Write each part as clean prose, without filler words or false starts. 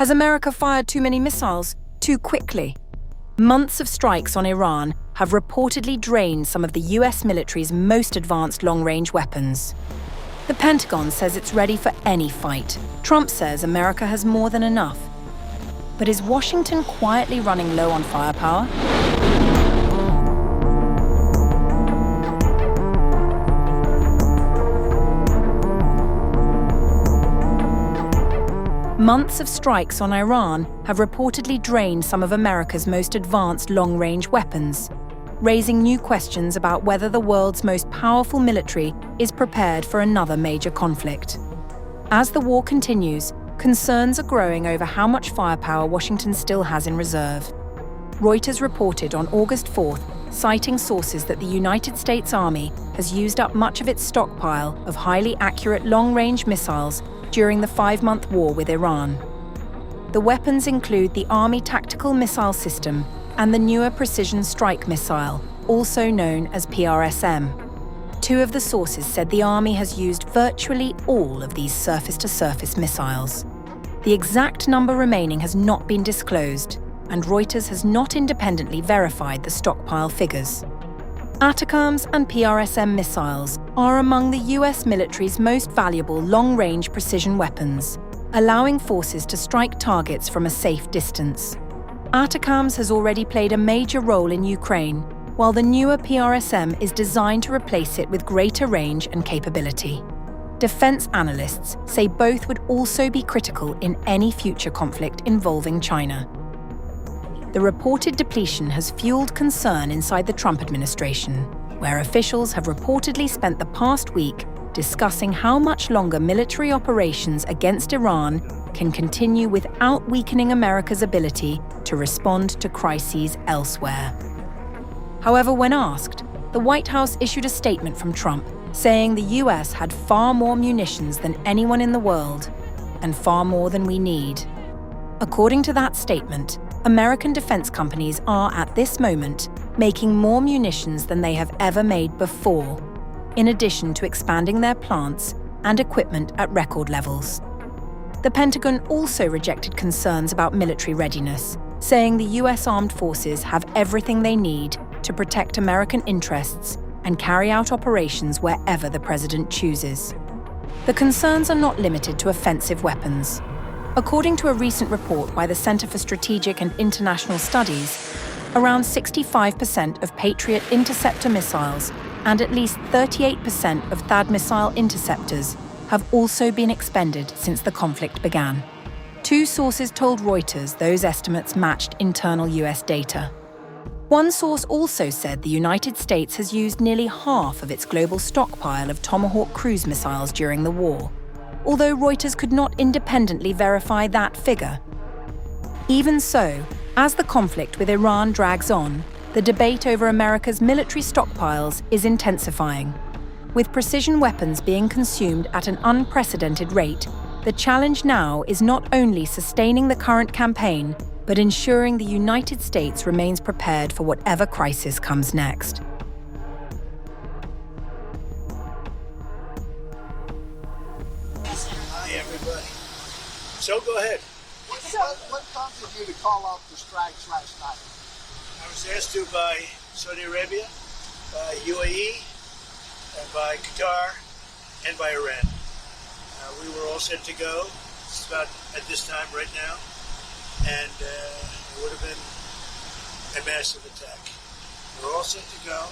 Has America fired too many missiles too quickly? Months of strikes on Iran have reportedly drained some of the US military's most advanced long-range weapons. The Pentagon says it's ready for any fight. Trump says America has more than enough. But is Washington quietly running low on firepower? Months of strikes on Iran have reportedly drained some of America's most advanced long-range weapons, raising new questions about whether the world's most powerful military is prepared for another major conflict. As the war continues, concerns are growing over how much firepower Washington still has in reserve. Reuters reported on August 4th, citing sources that the United States Army has used up much of its stockpile of highly accurate long-range missiles during the 5-month war with Iran. The weapons include the Army Tactical Missile System and the newer Precision Strike Missile, also known as PrSM. Two of the sources said the Army has used virtually all of these surface-to-surface missiles. The exact number remaining has not been disclosed, and Reuters has not independently verified the stockpile figures. ATACMS and PrSM missiles are among the US military's most valuable long-range precision weapons, allowing forces to strike targets from a safe distance. ATACMS has already played a major role in Ukraine, while the newer PrSM is designed to replace it with greater range and capability. Defense analysts say both would also be critical in any future conflict involving China. The reported depletion has fueled concern inside the Trump administration, where officials have reportedly spent the past week discussing how much longer military operations against Iran can continue without weakening America's ability to respond to crises elsewhere. However, when asked, the White House issued a statement from Trump saying the US had far more munitions than anyone in the world, and far more than we need. According to that statement, American defense companies are, at this moment, making more munitions than they have ever made before, in addition to expanding their plants and equipment at record levels. The Pentagon also rejected concerns about military readiness, saying the US armed forces have everything they need to protect American interests and carry out operations wherever the president chooses. The concerns are not limited to offensive weapons. According to a recent report by the Center for Strategic and International Studies, around 65% of Patriot interceptor missiles and at least 38% of THAAD missile interceptors have also been expended since the conflict began. Two sources told Reuters those estimates matched internal US data. One source also said the United States has used nearly half of its global stockpile of Tomahawk cruise missiles during the war, although Reuters could not independently verify that figure. Even so, as the conflict with Iran drags on, the debate over America's military stockpiles is intensifying. With precision weapons being consumed at an unprecedented rate, the challenge now is not only sustaining the current campaign, but ensuring the United States remains prepared for whatever crisis comes next. Hi, everybody. So go ahead. What prompted you to call off the strikes last night? I was asked to by Saudi Arabia, by UAE, and by Qatar, and by Iran. We were all set to go. It's about at this time right now, and it would have been a massive attack. We're all set to go,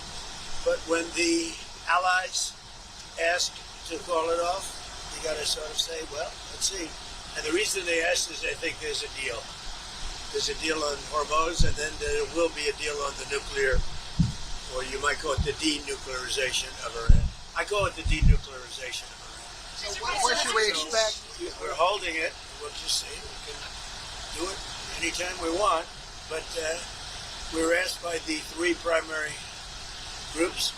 but when the allies asked to call it off, you got to sort of say, well, let's see. And the reason they asked is they think there's a deal. There's a deal on Hormuz, and then there will be a deal on the nuclear, or you might call it the denuclearization of Iran. I call it the denuclearization of Iran. So what should we expect? We're holding it. We'll just see. We can do it anytime we want. But we were asked by the three primary groups.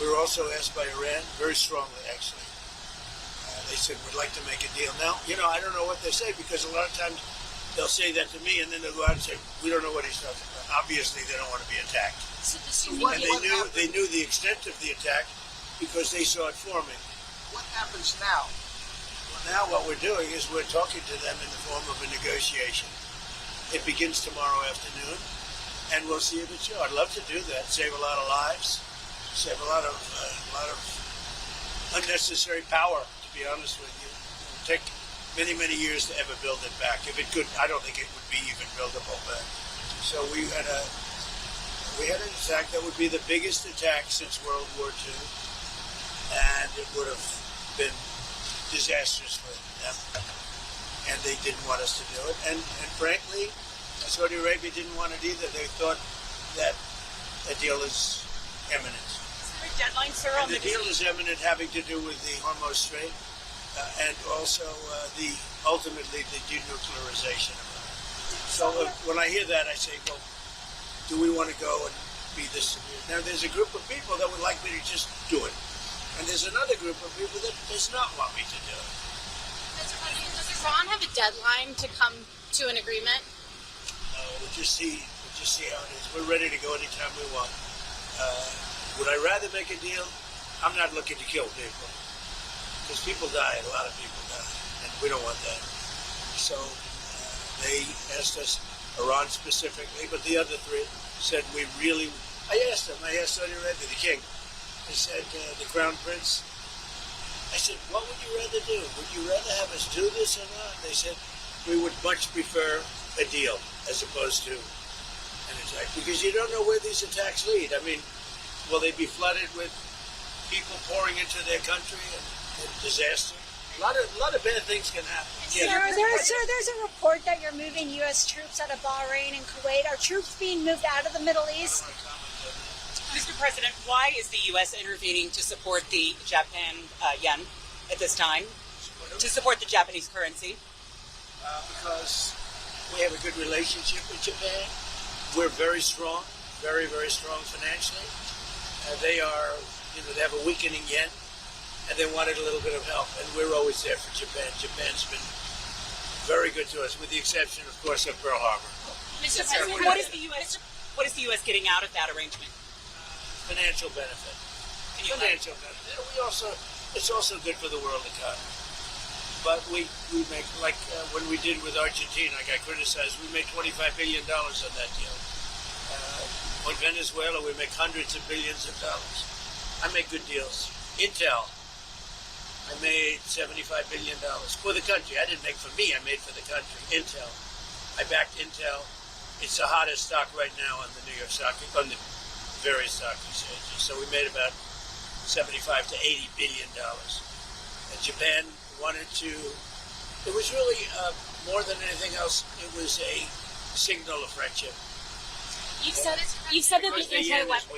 We were also asked by Iran, very strongly, actually. They said, we'd like to make a deal. Now, I don't know what they say, because a lot of times they'll say that to me, and then they'll go out and say, we don't know what he's talking about. Obviously, they don't want to be attacked. And they knew the extent of the attack because they saw it forming. What happens now? What now what we're doing is we're talking to them in the form of a negotiation. It begins tomorrow afternoon, and we'll see if it's true. I'd love to do that, save a lot of lives, save a lot of unnecessary power, to be honest with you. It would take many, many years to ever build it back. If it could, I don't think it would be even buildable back. So we had an attack that would be the biggest attack since World War II, and it would have been disastrous for them. And they didn't want us to do it. And frankly, Saudi Arabia didn't want it either. They thought that a deal is imminent. Is there a deadline, sir? And the deal is imminent, having to do with the Hormuz Strait and also ultimately the denuclearization of it. So when I hear that, I say, well, do we want to go and be this severe? Now, there's a group of people that would like me to just do it. And there's another group of people that does not want me to do it. Does Iran have a deadline to come to an agreement? We'll just see how it is. We're ready to go anytime we want. Would I rather make a deal? I'm not looking to kill people. Because people die, a lot of people die. And we don't want that. So they asked us, Iran specifically, but the other three said I asked Saudi Arabia, the king. I said, the crown prince, I said, what would you rather do? Would you rather have us do this or not? They said, we would much prefer a deal as opposed to an attack. Because you don't know where these attacks lead. I mean, will they be flooded with people pouring into their country and disaster? A lot of bad things can happen. Sir, there's a report that you're moving U.S. troops out of Bahrain and Kuwait. Are troops being moved out of the Middle East? Mr. President, why is the U.S. intervening to support the Japan yen at this time? To support the Japanese currency? Because we have a good relationship with Japan. We're very strong, very, very strong financially. They have a weakening yen, and they wanted a little bit of help, and we're always there for Japan. Japan's been very good to us, with the exception, of course, of Pearl Harbor. Mr. President, what is the U.S. getting out of that arrangement? Financial benefit. Financial benefit. It's also good for the world economy. But we make, like when we did with Argentina, I got criticized, we made $25 billion on that deal. On Venezuela, we make hundreds of billions of dollars. I make good deals. Intel, I made $75 billion for the country. I didn't make for me, I made for the country. Intel. I backed Intel. It's the hottest stock right now on the New York Stock, on the various stock exchanges. So we made about $75 to $80 billion. And Japan wanted to, it was really more than anything else, it was a signal of friendship. You said that the anti-weapon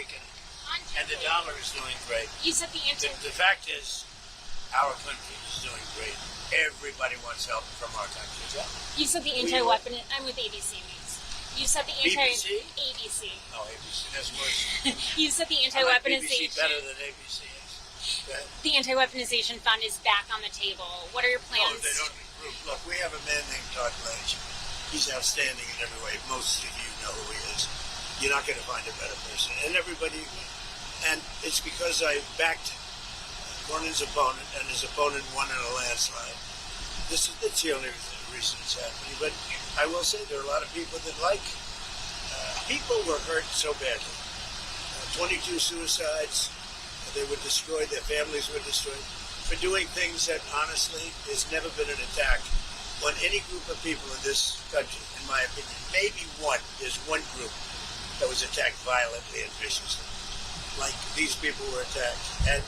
and the dollar is doing great. You said the The fact is, our country is doing great. Everybody wants help from our country. Yeah. You said the anti-weapon. I'm with ABC News. You said the BBC? ABC. Oh, ABC. That's worse. You said the I like anti-weaponization. BBC better than ABC is. The anti-weaponization fund is back on the table. What are your No, plans? they don't improve. Look, we have a man named Todd Blanche. He's outstanding in every way. Most of you know who he is. You're not going to find a better person. And everybody, and it's because I backed Gordon's opponent, and his opponent won in a landslide. That's the only reason it's happening. But I will say there are a lot of people that people were hurt so badly. 22 suicides. They were destroyed. Their families were destroyed for doing things that, honestly, there's never been an attack on any group of people in this country, in my opinion. Maybe one. There's one group that was attacked violently and viciously, like these people were attacked. And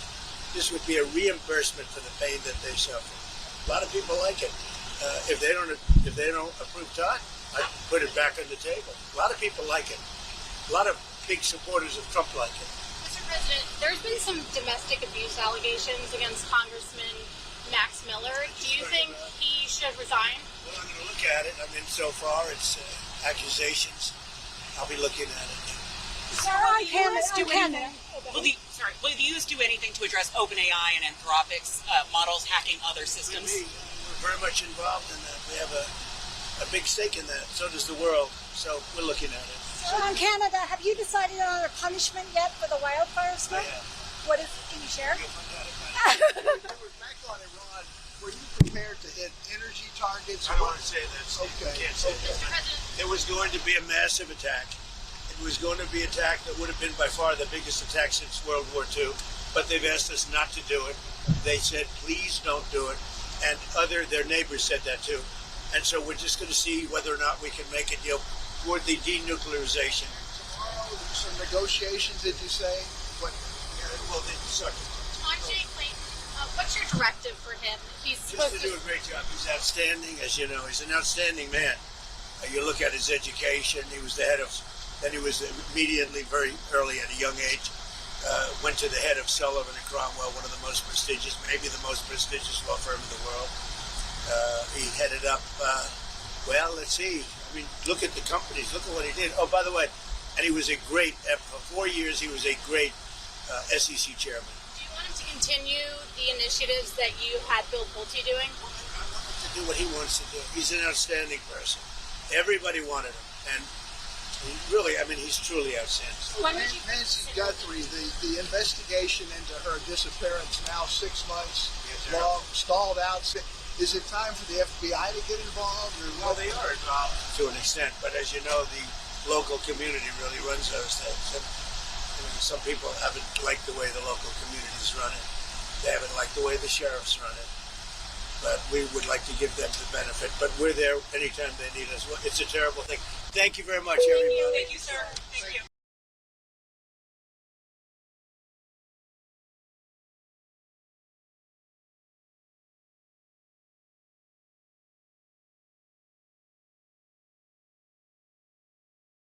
this would be a reimbursement for the pain that they suffered. A lot of people like it. If they don't approve Todd, I put it back on the table. A lot of people like it. A lot of big supporters of Trump like it. Mr. President, there's been some domestic abuse allegations against Congressman Max Miller. Do you think he should resign? Well, I'm going to look at it. I mean, so far it's accusations. I'll be looking at it. Will the U.S. do anything to address OpenAI and Anthropic's models hacking other systems? We're very much involved in that. We have a big stake in that. So does the world. So we're looking at it. So in Canada, have you decided on a punishment yet for the wildfire smoke? I have. What is? Can you share? They were back on Iran were you prepared to hit energy targets? I don't want to say that, Steve. Okay. I can't say Okay. that. There was going to be a massive attack. It was going to be an attack that would have been by far the biggest attack since World War II, but they've asked us not to do it. They said, please don't do it. And their neighbors said that too. And so we're just going to see whether or not we can make it, toward the denuclearization. Tomorrow, some negotiations, did you say? What? Well, sorry. Ajay Clayton, what's your directive for him? He's Just supposed to do a great job. He's outstanding, as you know. He's an outstanding man. You look at his education. He was the head of. Then he was immediately, very early at a young age, went to the head of Sullivan and Cromwell, one of the most prestigious, maybe the most prestigious law firm in the world. He headed up. Well, let's see. I mean, look at the companies. Look at what he did. Oh, by the way, and he was a great. For 4 years, he was a great SEC chairman. Do you want him to continue the initiatives that you had Bill Pulte doing? I want him to do what he wants to do. He's an outstanding person. Everybody wanted him, and he really, I mean, he's truly outstanding. When would you Nancy Guthrie, the investigation into her disappearance now 6 months long, stalled out. Is it time for the FBI to get involved? Or Well, they are involved to an extent, but as you know, the local community really runs those things. And some people haven't liked the way the local communities run it. They haven't liked the way the sheriffs run it. But we would like to give them the benefit. But we're there anytime they need us. It's a terrible thing. Thank you very much, everybody. Thank you, sir. Thank you.